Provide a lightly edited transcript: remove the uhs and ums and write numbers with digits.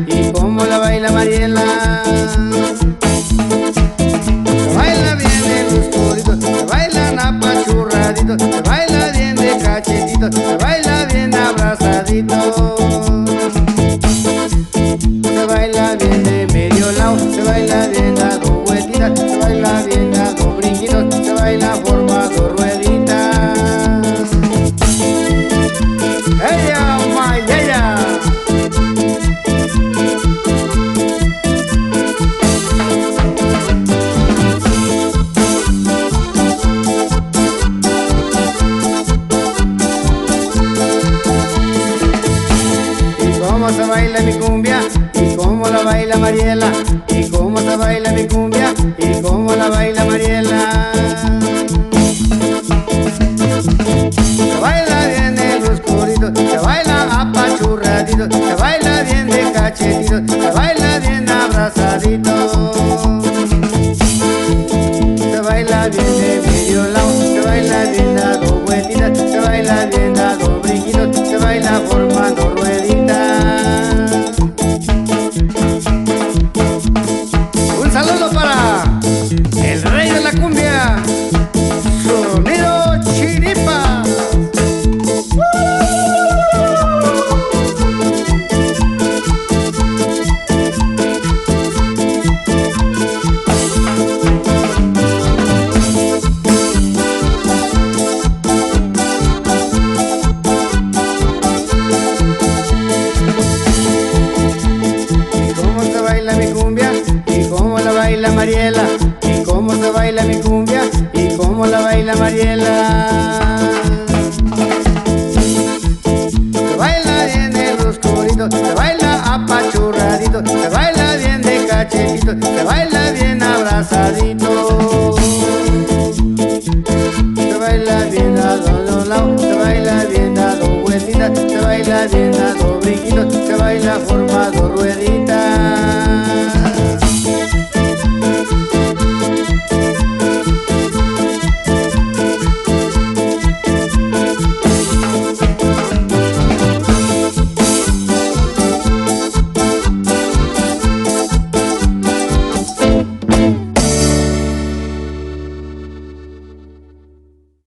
y cómo la baila Mariela. Se baila bien de oscurito, se bailan apachurraditos, se baila bien de cachetitos, se baila bien abrazadito. Se baila bien de medio lado, se baila bien dando vueltitas, se baila bien dando brinquitos, se baila formando rueditas. ¡Ella, ella! Y cómo se baila mi cumbia, y cómo la baila Mariela, y cómo se baila mi cumbia, y cómo la baila Mariela. Se baila bien de oscurito, se baila apachurradito, se baila bien de cachetito, se baila bien abrazadito. Se baila bien de medio lado, se baila bien dando vueltitas, se baila bien dando brinquitos, se baila formando rueditas. Un saludo para el rey de la cumbia, Sonido Chiripa. Y cómo la baila Mariela, y cómo se baila mi cumbia, y cómo la baila Mariela. Se baila bien de oscurito, se baila apachurradito, se baila bien de cachetito, se baila bien abrazadito.